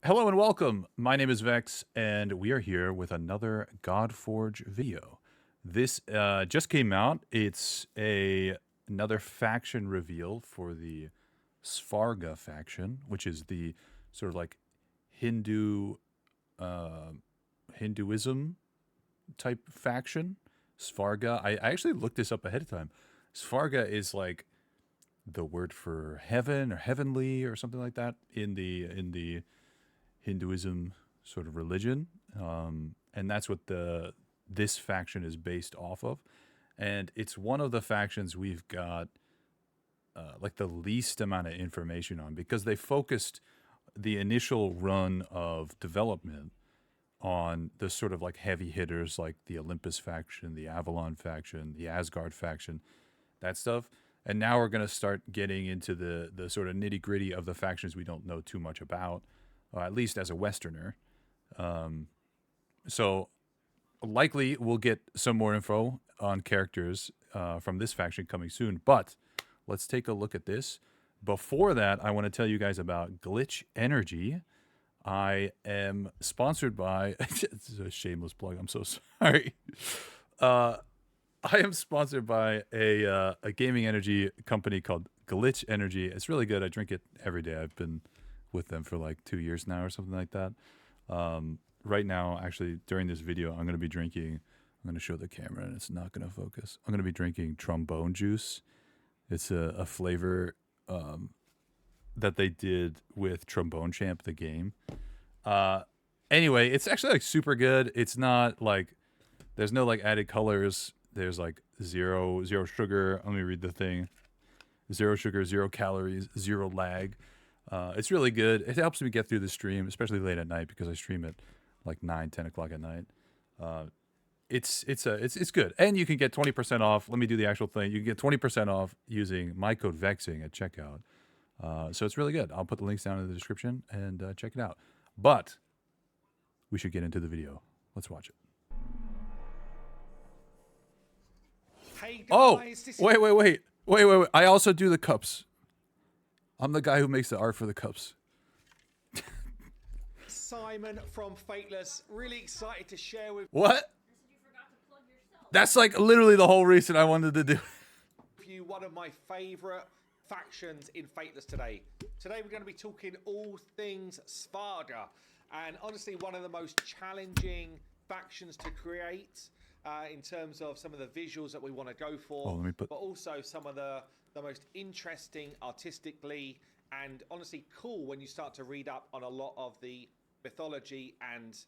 Hello and welcome. My name is Vex, and we are here with another Godforge video. This just came out. It's another faction reveal for the Svarga faction, which is the sort of like Hindu uh, Hinduism type faction. Svarga. I actually looked this up ahead of time. Svarga is like the word for heaven or heavenly or something like that in the Hinduism sort of religion, and that's what this faction is based off of. And it's one of the factions we've got like the least amount of information on because they focused the initial run of development on the sort of like heavy hitters like the Olympus faction, the Avalon faction, the Asgard faction, that stuff. And now we're going to start getting into the sort of nitty gritty of the factions we don't know too much about, at least as a Westerner. So likely we'll get some more info on characters from this faction coming soon. But let's take a look at this. Before that, I want to tell you guys about Glitch Energy. I am sponsored by. This is a shameless plug. I'm so sorry. Uh, I am sponsored by a gaming energy company called Glitch Energy. It's really good. I drink it every day. I've been with them for like 2 years now or something like that. Right now, actually, during this video, I'm going to be drinking. I'm going to show the camera, and it's not going to focus. I'm going to be drinking trombone juice. It's a flavor that they did with Trombone Champ, the game. Uh, anyway, it's actually like super good. It's not like there's no like added colors. There's like zero sugar. Let me read the thing. Zero sugar, 0 calories, zero lag. It's really good. It helps me get through the stream, especially late at night because I stream at like 9, 10 o'clock at night. It's good, and you can get 20% off. Let me do the actual thing. You can get 20% off using my code Vexing at checkout. So it's really good. I'll put the links down in the description and check it out. But we should get into the video. Let's watch it. Hey Oh, guys, wait. I also do the cups. I'm the guy who makes the art for the cups. Simon from Fateless. Really excited to share with What? That's like literally the whole reason I wanted to do. you one of my favorite factions in Fateless today. Today we're going to be talking all things Svarga, and honestly one of the most challenging factions to create in terms of some of the visuals that we want to go for, but also some of the most interesting artistically and honestly cool when you start to read up on a lot of the mythology and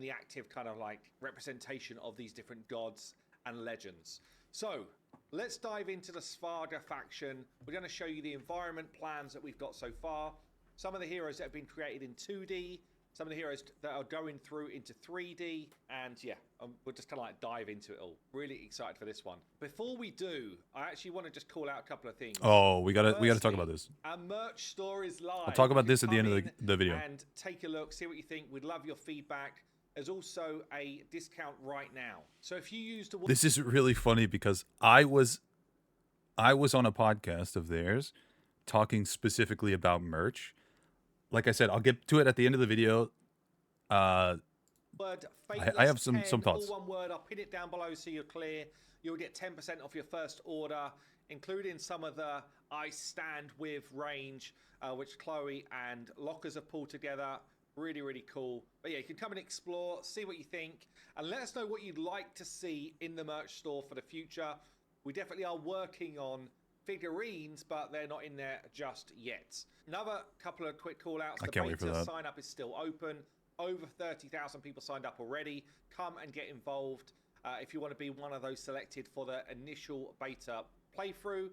the active kind of like representation of these different gods and legends. So let's dive into the Svarga faction. We're going to show you the environment plans that we've got so far, some of the heroes that have been created in 2D, some of the heroes that are going through into 3D, and we'll just kind of like dive into it all. Really excited for this one. Before we do, I actually want to just call out a couple of things. Oh, we gotta talk about this. Our merch store is live. I'll talk about this at the end of the video. And take a look, see what you think. We'd love your feedback. There's also a discount right now. So if you use the... This is really funny because I was on a podcast of theirs talking specifically about merch. Like I said, I'll get to it at the end of the video. I have some thoughts. All one word. I'll pin it down below so you're clear. You'll get 10% off your first order, including some of the I Stand With range, which Chloe and Lockers have pulled together. Really, really cool. But yeah, you can come and explore, see what you think, and let us know what you'd like to see in the merch store for the future. We definitely are working on figurines, but they're not in there just yet. Another couple of quick call outs. I can't wait for that. Sign up is still open. Over 30,000 people signed up already. Come and get involved if you want to be one of those selected for the initial beta playthrough.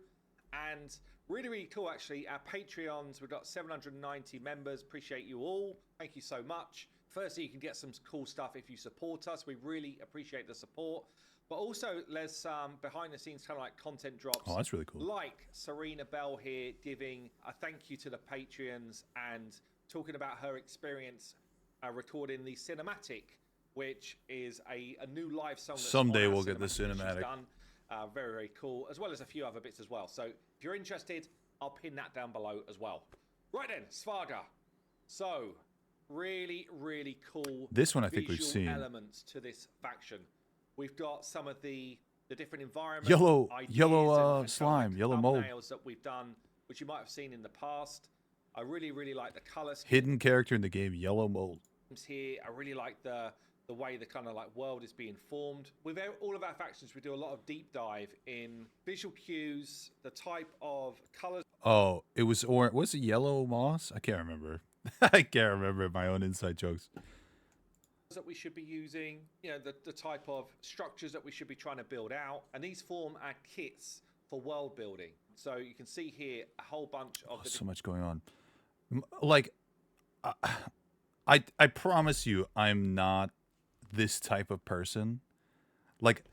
And really, really cool, actually. Our Patreons, we've got 790 members. Appreciate you all. Thank you so much. Firstly, you can get some cool stuff if you support us. We really appreciate the support. But also, there's some behind-the-scenes kind of like content drops. Oh, that's really cool. Like Serena Bell here giving a thank you to the Patreons and talking about her experience recording the cinematic, which is a new live song. Someday we'll get the cinematic. Done. Very, very cool, as well as a few other bits as well. So if you're interested, I'll pin that down below as well. Right then, Svarga. So, really, really cool. This one I think we've visual seen. elements to this faction. We've got some of the different environments, Yellow ideas, and slime, yellow mold. thumbnails that we've done, which you might have seen in the past. I really, really like the colors. Hidden character in the game, yellow mold. Here, I really like the way the kind of like world is being formed. With all of our factions, we do a lot of deep dive in visual cues, the type of colors. Oh, it was orange. Was it yellow moss? I can't remember. I can't remember my own inside jokes. That we should be using, you know, the type of structures that we should be trying to build out, and these form our kits for world building. So you can see here a whole bunch of so much going on. Like, I promise you, I'm not this type of person. Like,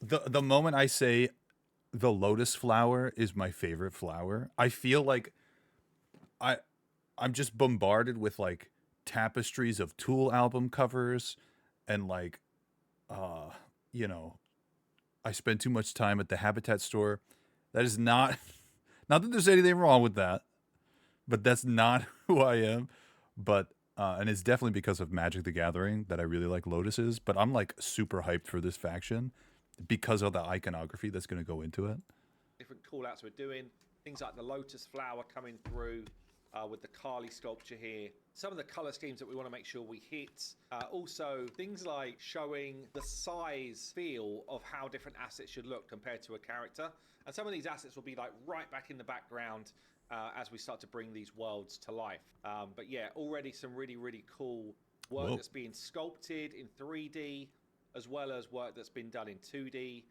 the moment I say the lotus flower is my favorite flower, I feel like I'm just bombarded with like tapestries of Tool album covers and like you know, I spend too much time at the Habitat store. That is not not that there's anything wrong with that, but that's not who I am. But and it's definitely because of Magic the Gathering that I really like lotuses, but I'm like super hyped for this faction because of the iconography that's going to go into it. Different call outs we're doing, things like the lotus flower coming through with the Kali sculpture here. Some of the color schemes that we want to make sure we hit. Also, things like showing the size feel of how different assets should look compared to a character. And some of these assets will be like right back in the background as we start to bring these worlds to life. But yeah, already some really, really cool work that's being sculpted in 3D, as well as work that's been done in 2D.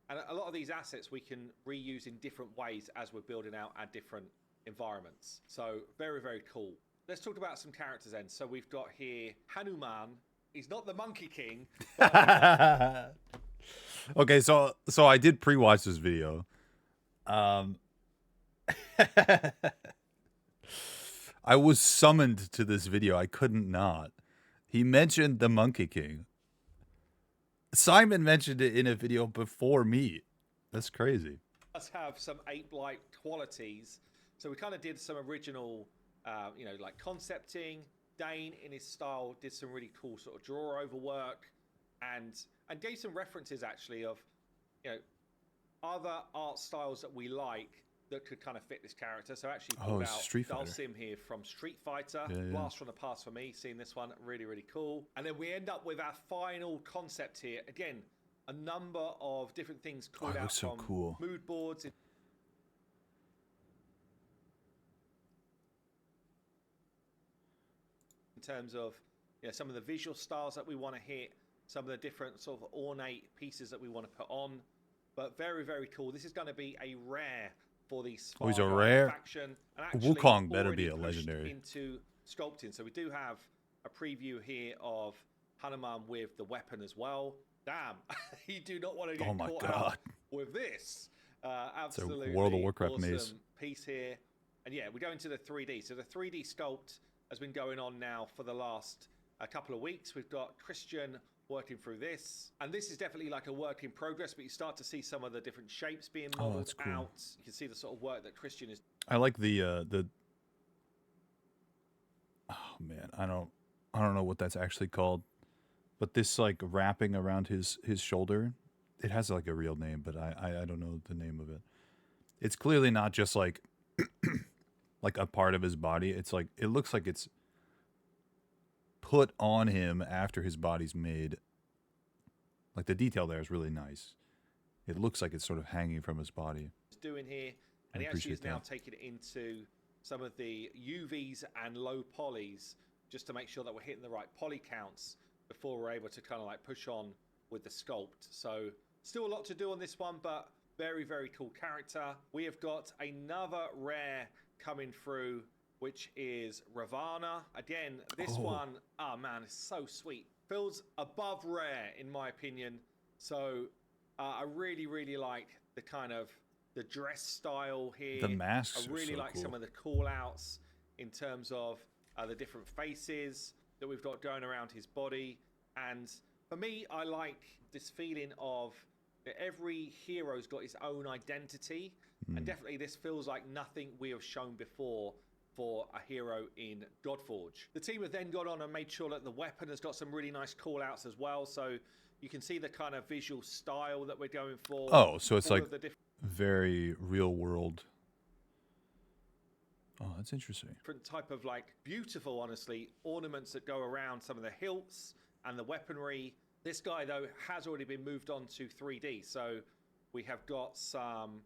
And a lot of these assets we can reuse in different ways as we're building out our different environments. So very, very cool. Let's talk about some characters then. So we've got here Hanuman. He's not the Monkey King. But okay, so I did pre-watch this video. I was summoned to this video. I couldn't not. He mentioned the Monkey King. Simon mentioned it in a video before me. That's crazy. Does have some ape-like qualities. So we kind of did some original, you know, like concepting. Dane, in his style, did some really cool sort of draw-over work, and gave some references actually of, you know, other art styles that we like that could kind of fit this character. So actually pulled out Dalsim here from Street Fighter. Blast from the past for me, seeing this one, really, really cool. And then we end up with our final concept here. Again, a number of different things called out from mood boards. In terms of, you know, some of the visual styles that we want to hit, some of the different sort of ornate pieces that we want to put on. But very, very cool. This is going to be a rare for the Svarga he's a rare faction. And Wukong better be a legendary. Into sculpting. So we do have a preview here of Hanuman with the weapon as well. Damn, you do not want to get caught out with this. Absolutely, it's a World of Warcraft awesome maze piece here. And yeah, we go into the 3D. So the 3D sculpt has been going on now for the last couple of weeks. We've got Christian working through this, and this is definitely like a work in progress, but you start to see some of the different shapes being modeled out. You can see the sort of work that Christian is. I like the oh man, I don't know what that's actually called, but this like wrapping around his shoulder, it has like a real name, but I don't know the name of it. It's clearly not just like like a part of his body. It's like, it looks like it's put on him after his body's made. Like the detail there is really nice. It looks like it's sort of hanging from his body. Doing here, and he actually is now taking it into some of the UVs and low polys just to make sure that we're hitting the right poly counts before we're able to kind of like push on with the sculpt. So still a lot to do on this one, but very, very cool character. We have got another rare coming through, which is Ravana. Again, this one, oh man, it's so sweet. Feels above rare in my opinion. So I really, really like the kind of the dress style here. The masks I really like some of the call outs in terms of the different faces that we've got going around his body. And for me, I like this feeling of every hero's got his own identity. And definitely this feels like nothing we have shown before for a hero in Godforge. The team have then gone on and made sure that the weapon has got some really nice call outs as well. So you can see the kind of visual style that we're going for. Oh, so it's like very real world. Oh, that's interesting. Different type of like beautiful, honestly, ornaments that go around some of the hilts and the weaponry. This guy, though, has already been moved on to 3D. So we have got some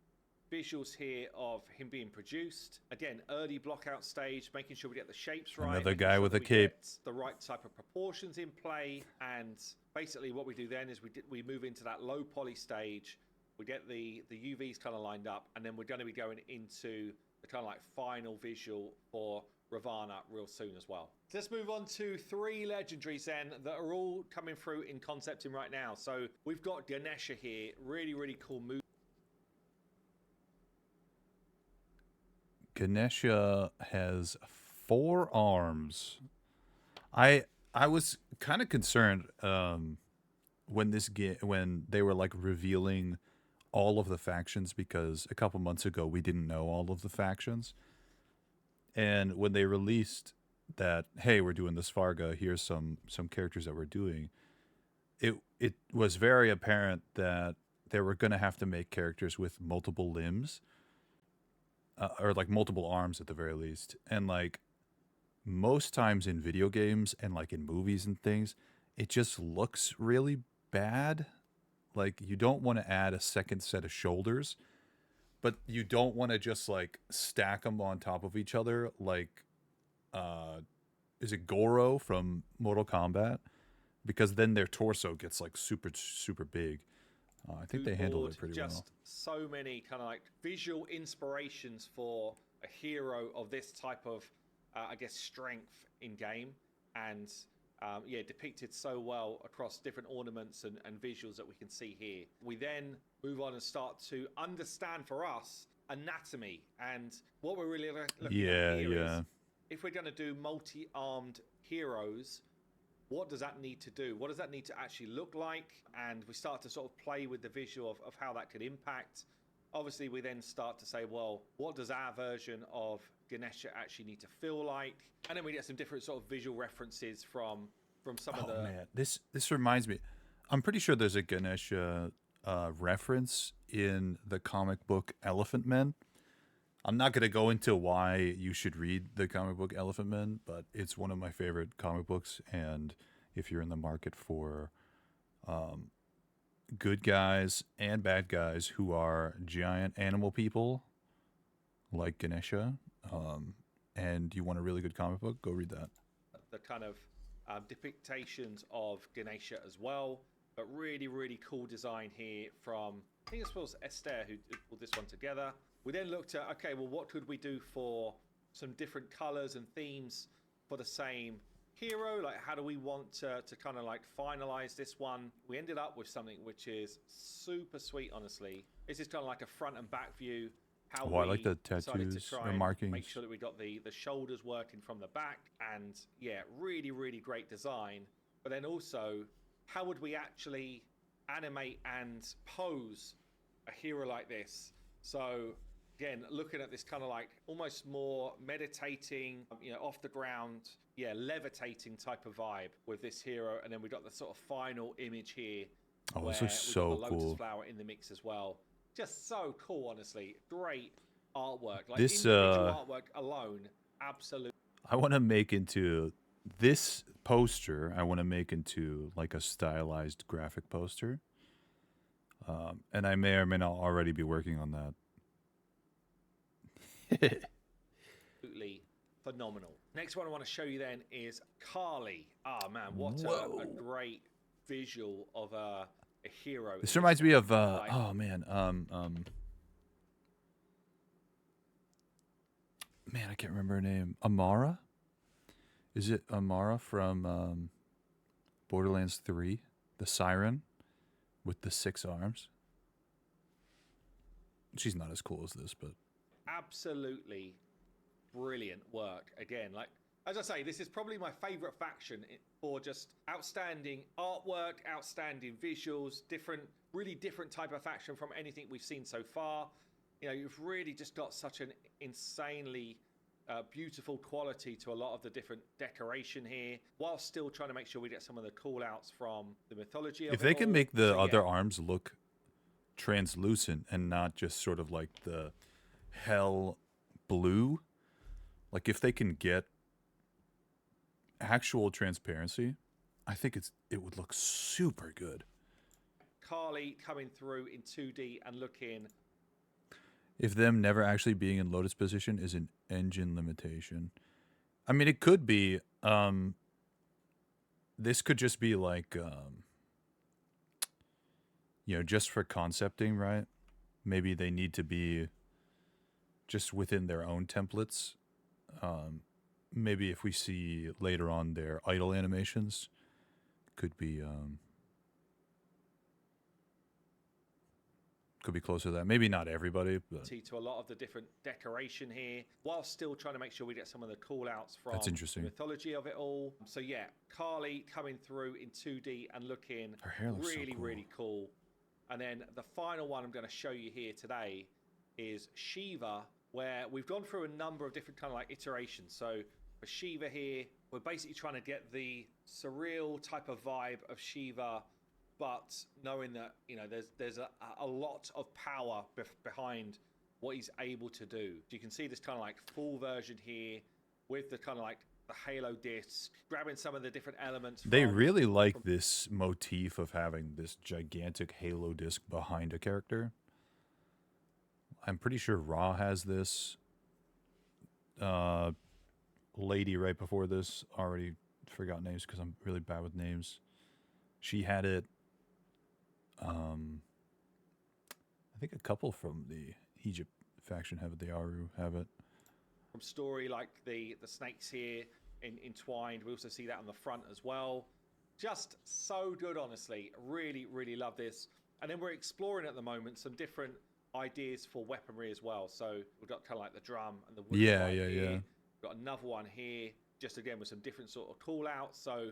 visuals here of him being produced. Again, early block out stage, making sure we get the shapes right. Another guy with a cape. The right type of proportions in play. And basically what we do then is we move into that low poly stage. We get the UVs kind of lined up. And then we're going to be going into the kind of like final visual for Ravana real soon as well. Let's move on to 3 legendaries then that are all coming through in concepting right now. So we've got Ganesha here. Really, really cool move. Ganesha has 4 arms. I was kind of concerned when they were like revealing all of the factions, because a couple months ago we didn't know all of the factions. And when they released that, hey, we're doing the Svarga, here's some characters that we're doing, it was very apparent that they were going to have to make characters with multiple limbs, or like multiple arms at the very least. And like most times in video games and like in movies and things, it just looks really bad. Like you don't want to add a second set of shoulders, but you don't want to just like stack them on top of each other like is it Goro from Mortal Kombat? Because then their torso gets like super, super big. I think they handled it pretty well. Just so many kind of like visual inspirations for a hero of this type of, I guess, strength in game. And yeah, depicted so well across different ornaments and visuals that we can see here. We then move on and start to understand for us anatomy, and what we're really looking at here is, if we're going to do multi-armed heroes, what does that need to do? What does that need to actually look like? And we start to sort of play with the visual of how that could impact. Obviously, we then start to say, well, what does our version of Ganesha actually need to feel like? And then we get some different sort of visual references from some of the... Oh, man. This reminds me. I'm pretty sure there's a Ganesha reference in the comic book Elephant Men. I'm not going to go into why you should read the comic book Elephant Men, but it's one of my favorite comic books. And if you're in the market for good guys and bad guys who are giant animal people like Ganesha, and you want a really good comic book, go read that. The kind of depictions of Ganesha as well, but really, really cool design here from, I think it was Esther who pulled this one together. We then looked at, okay, well, what could we do for some different colors and themes for the same hero? Like, how do we want to kind of like finalize this one? We ended up with something which is super sweet, honestly. This is kind of like a front and back view. How I like the tattoos or markings. Make sure that we got the shoulders working from the back, and yeah, really, really great design. But then also, how would we actually animate and pose a hero like this? So again, looking at this kind of like almost more meditating, off the ground, levitating type of vibe with this hero. And then we got the sort of final image here. Oh, this looks so got the lotus flower in the mix as well. Just so cool, honestly. Great artwork. Like this individual artwork alone, absolutely. I want to make into this poster. I want to make into like a stylized graphic poster. And I may or may not already be working on that. Absolutely phenomenal. Next one I want to show you then is Kali. Ah, man, what a great visual of a hero. This reminds me of oh man, man, I can't remember her name. Amara? Is it Amara from Borderlands 3? The Siren with the 6 arms? She's not as cool as this, but absolutely brilliant work. Again, like as I say, this is probably my favorite faction for just outstanding artwork, outstanding visuals, really different type of faction from anything we've seen so far. You've really just got such an insanely beautiful quality to a lot of the different decoration here, while still trying to make sure we get some of the call outs from the mythology of If it they can all. make the So, other yeah, arms look translucent and not just sort of like the hell blue, like if they can get actual transparency, I think it would look super good. Carly coming through in 2D and looking If them never actually being in lotus position is an engine limitation. I mean, it could be. This could just be like, just for concepting, right? Maybe they need to be just within their own templates. Maybe if we see later on their idle animations, could be close to that. Maybe not everybody, but to a lot of the different decoration here, while still trying to make sure we get some of the call outs from that's interesting. the mythology of it all. So yeah, Carly coming through in 2D and looking Her hair looks really, so cool. really cool. And then the final one I'm going to show you here today is Shiva, where we've gone through a number of different kind of like iterations. So for Shiva here, we're basically trying to get the surreal type of vibe of Shiva, but knowing that, you know, there's a lot of power behind what he's able to do. You can see this kind of like full version here with the kind of like the halo disc, grabbing some of the different elements. They really like this motif of having this gigantic halo disc behind a character. I'm pretty sure Raw has this. Lady right before this, already forgot names because I'm really bad with names. She had it. I think a couple from the Egypt faction have it. The Aru have it. From story like the snakes here entwined. We also see that on the front as well. Just so good, honestly. Really, really love this. And then we're exploring at the moment some different ideas for weaponry as well. So we've got kind of like the drum and the wood. Yeah. We've got another one here, just again with some different sort of call outs. So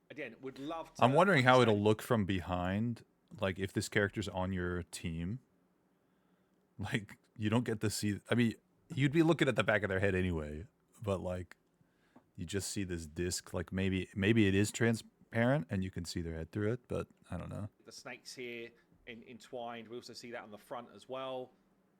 again, would love to. I'm wondering how it'll look from behind. Like if this character's on your team, like you don't get to see. I mean, you'd be looking at the back of their head anyway, but like you just see this disc. Like maybe it is transparent and you can see their head through it, but I don't know. The snakes here entwined. We also see that on the front as well.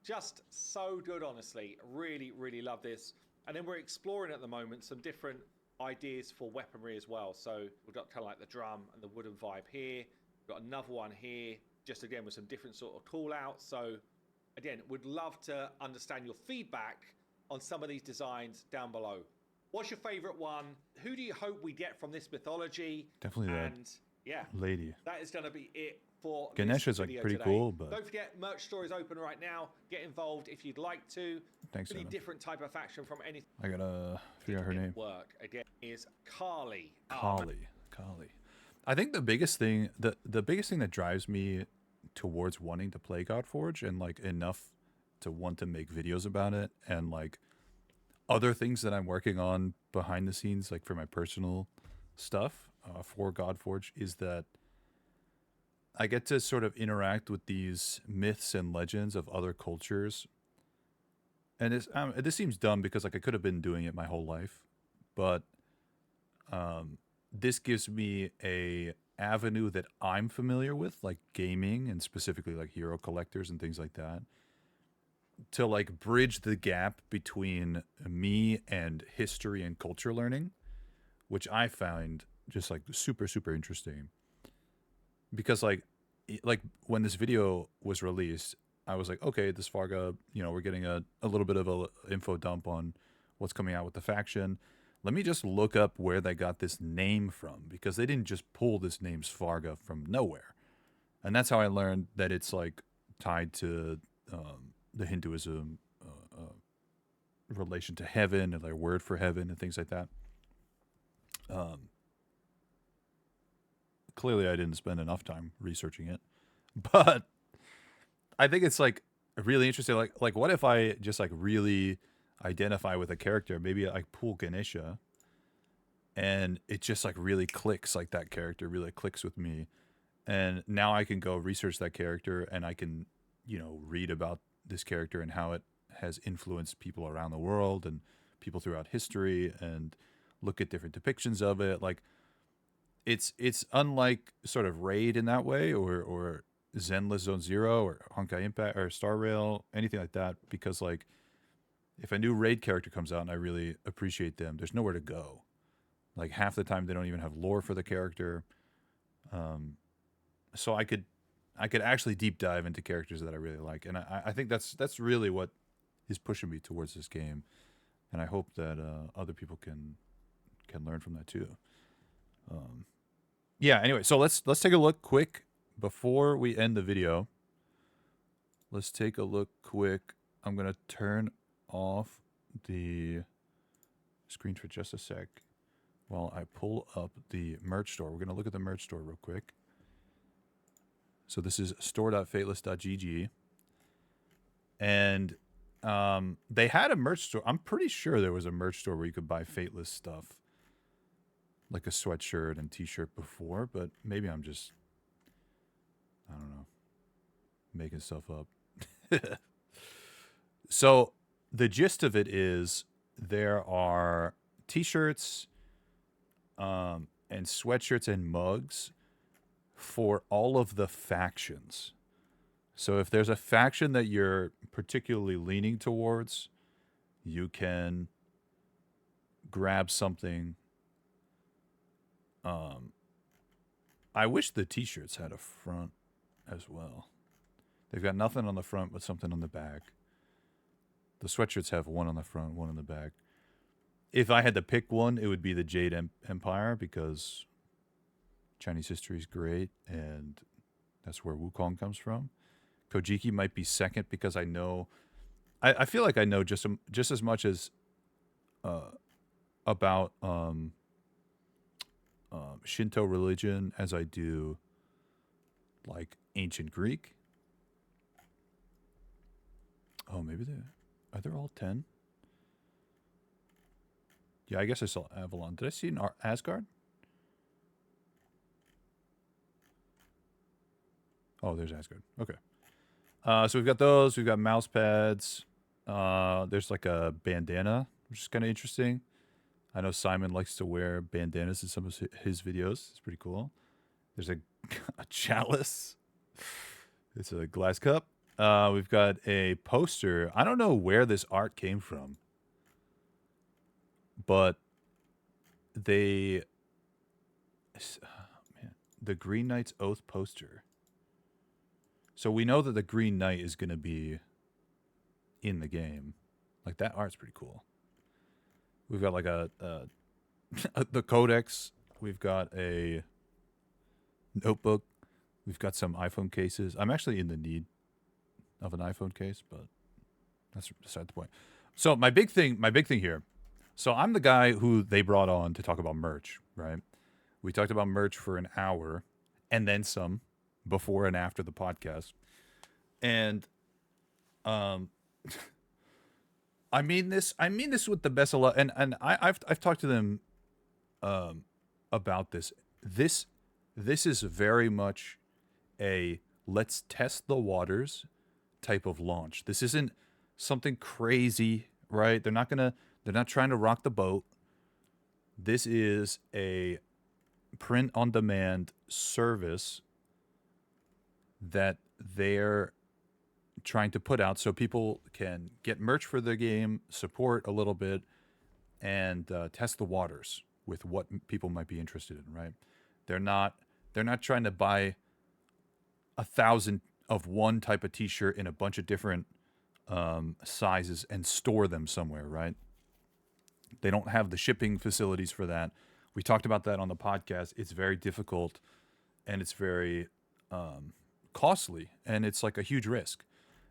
Just so good, honestly. Really, really love this. And then we're exploring at the moment some different ideas for weaponry as well. So we've got kind of like the drum and the wooden vibe here. We've got another one here, just again with some different sort of call outs. So again, would love to understand your feedback on some of these designs down below. What's your favorite one? Who do you hope we get from this mythology? Definitely that. And yeah, lady. That is going to be it for Ganesha's this like pretty today. cool, but don't forget, merch store is open right now. Get involved if you'd like to. Thanks, Any Adam. different type of faction from anything. I gotta figure out her name. Work again is Carly. Carly. I think the biggest thing that drives me towards wanting to play Godforge and like enough to want to make videos about it and like other things that I'm working on behind the scenes, like for my personal stuff for Godforge, is that I get to sort of interact with these myths and legends of other cultures. And this seems dumb because like I could have been doing it my whole life, but this gives me a avenue that I'm familiar with, like gaming and specifically like hero collectors and things like that, to like bridge the gap between me and history and culture learning, which I find just like super, super interesting. Because like when this video was released, I was like, okay, this Svarga, we're getting a little bit of a info dump on what's coming out with the faction. Let me just look up where they got this name from, because they didn't just pull this name Svarga from nowhere. And that's how I learned that it's like tied to the Hinduism relation to heaven and their word for heaven and things like that. Clearly, I didn't spend enough time researching it, but I think it's like really interesting. Like what if I just like really identify with a character? Maybe I pull Ganesha, and it just like really clicks. Like that character really clicks with me, and now I can go research that character, and I can read about this character and how it has influenced people around the world and people throughout history and look at different depictions of it. Like it's unlike sort of Raid in that way, or Zenless Zone Zero or Honkai Impact or Star Rail, anything like that, because like if a new Raid character comes out and I really appreciate them, there's nowhere to go. Like half the time they don't even have lore for the character. So I could actually deep dive into characters that I really like, and I think that's really what is pushing me towards this game, and I hope that other people can learn from that too. Yeah. Anyway, so let's take a look quick before we end the video. Let's take a look quick. I'm gonna turn off the screen for just a sec while I pull up the merch store. We're gonna look at the merch store real quick. So this is store.fateless.gg, and they had a merch store. I'm pretty sure there was a merch store where you could buy Fateless stuff, like a sweatshirt and t-shirt before, but maybe I'm just, I don't know, making stuff up. So the gist of it is there are t-shirts and sweatshirts and mugs for all of the factions. So if there's a faction that you're particularly leaning towards, you can grab something. I wish the t-shirts had a front as well. They've got nothing on the front but something on the back. The sweatshirts have one on the front, one on the back. If I had to pick one, it would be the Jade Empire, because Chinese history is great, and that's where Wukong comes from. Kojiki might be second because I know, I feel like I know just as much as about Shinto religion as I do like ancient Greek. Oh, maybe are they all 10? Yeah, I guess I saw Avalon. Did I see an Asgard? Oh, there's Asgard. Okay. So we've got those. We've got mouse pads. There's like a bandana, which is kind of interesting. I know Simon likes to wear bandanas in some of his videos. It's pretty cool. There's a chalice. It's a glass cup. We've got a poster. I don't know where this art came from, but the Green Knight's Oath poster. So we know that the Green Knight is going to be in the game. Like, that art's pretty cool. We've got like the codex. We've got a notebook. We've got some iPhone cases. I'm actually in the need of an iPhone case, but that's beside the point. So my big thing here. So I'm the guy who they brought on to talk about merch, right? We talked about merch for an hour and then some before and after the podcast. And I mean this with the best of love, and I've talked to them about this. This is very much a let's test the waters type of launch. This isn't something crazy, right? They're not trying to rock the boat. This is a print on demand service that they're trying to put out so people can get merch for the game, support a little bit, and test the waters with what people might be interested in, right? They're not trying to buy 1,000 of one type of t-shirt in a bunch of different sizes and store them somewhere, right? They don't have the shipping facilities for that. We talked about that on the podcast. It's very difficult, and it's very costly, and it's like a huge risk.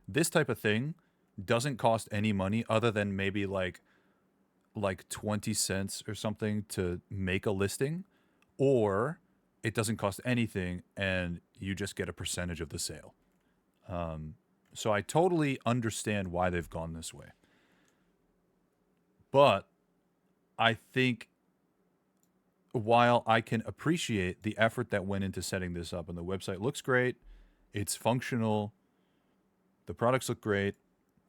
This type of thing doesn't cost any money other than maybe like 20 cents or something to make a listing, or it doesn't cost anything and you just get a percentage of the sale. So I totally understand why they've gone this way. But I think while I can appreciate the effort that went into setting this up, and the website looks great, it's functional, the products look great,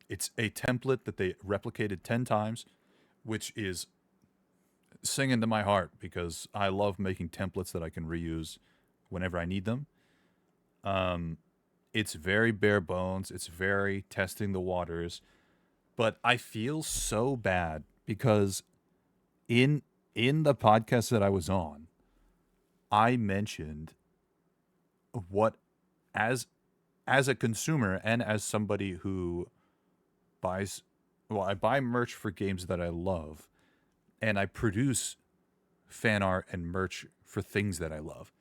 it's a template that they replicated 10 times. which is singing to my heart because I love making templates that I can reuse whenever I need them. It's very bare bones. It's very testing the waters, but I feel so bad because in the podcast that I was on, I mentioned what as a consumer and as somebody who buys, well, I buy merch for games that I love, and I produce fan art and merch for things that I love.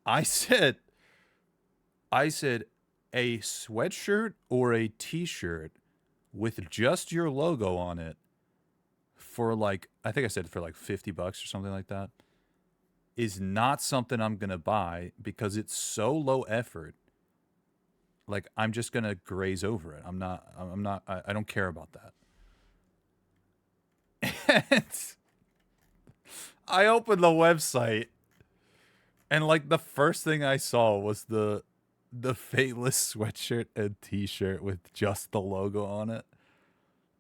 I said a sweatshirt or a t-shirt with just your logo on it for like, I think I said for like $50 or something like that, is not something I'm going to buy because it's so low effort. Like, I'm just going to graze over it. I don't care about that. And I opened the website and like the first thing I saw was the Fateless sweatshirt and t-shirt with just the logo on it.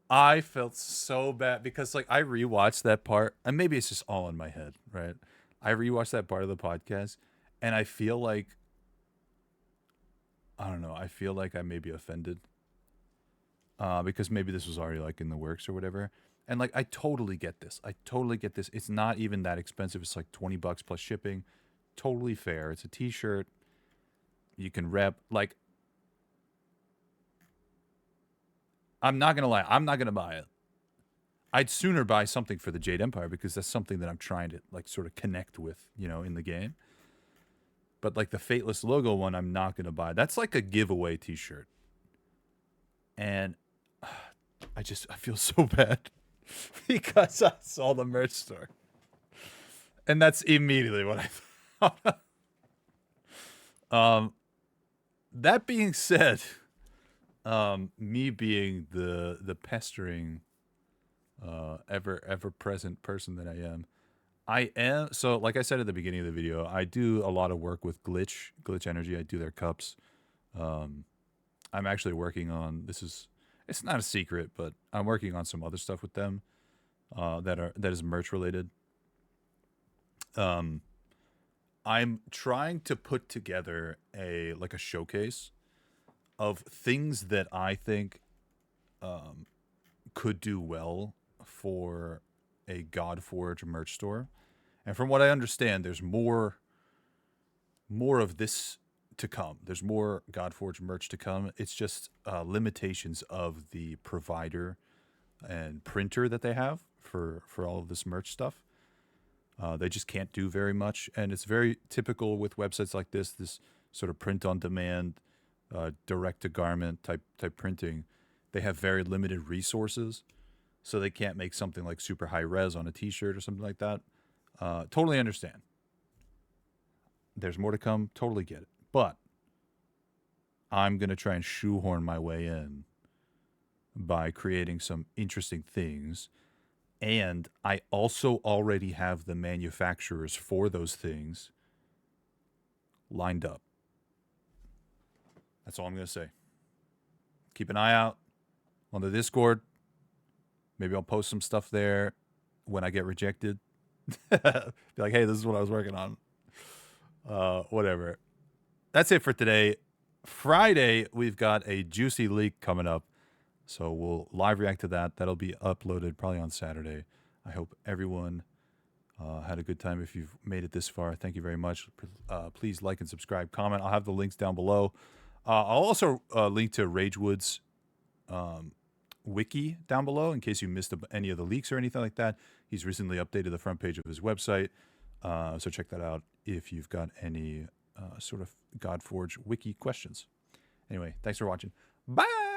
I felt so bad because like I rewatched that part, and maybe it's just all in my head, right? I rewatched that part of the podcast and I feel like, I don't know, I feel like I may be offended. Because maybe this was already like in the works or whatever. And like I totally get this. It's not even that expensive. It's like $20 plus shipping. Totally fair. It's a t-shirt. You can rep. Like, I'm not gonna lie, I'm not gonna buy it. I'd sooner buy something for the Jade Empire because that's something that I'm trying to like sort of connect with, in the game. But like the Fateless logo one, I'm not gonna buy. That's like a giveaway t-shirt. And I feel so bad because I saw the merch store. And that's immediately what I thought. That being said, me being the pestering, ever present person that I am. So, like I said at the beginning of the video, I do a lot of work with Glitch Energy. I do their cups. I'm actually working on it's not a secret, but I'm working on some other stuff with them that is merch related. I'm trying to put together a showcase of things that I think could do well for a Godforge merch store. And from what I understand, there's more of this to come. There's more Godforge merch to come. It's just limitations of the provider and printer that they have for all of this merch stuff. They just can't do very much, and it's very typical with websites like this sort of print on demand, direct to garment type printing. They have very limited resources, so they can't make something like super high res on a t-shirt or something like that. Totally understand. There's more to come. Totally get it. But I'm going to try and shoehorn my way in by creating some interesting things. And I also already have the manufacturers for those things lined up. That's all I'm going to say. Keep an eye out on the Discord. Maybe I'll post some stuff there when I get rejected. Be like, hey, this is what I was working on. Whatever. That's it for today. Friday, we've got a juicy leak coming up. So we'll live react to that. That'll be uploaded probably on Saturday. I hope everyone had a good time. If you've made it this far, thank you very much. Please like and subscribe, comment. I'll have the links down below. I'll also link to Ragewood's wiki down below in case you missed any of the leaks or anything like that. He's recently updated the front page of his website. So check that out if you've got any sort of Godforge wiki questions. Anyway, thanks for watching. Bye!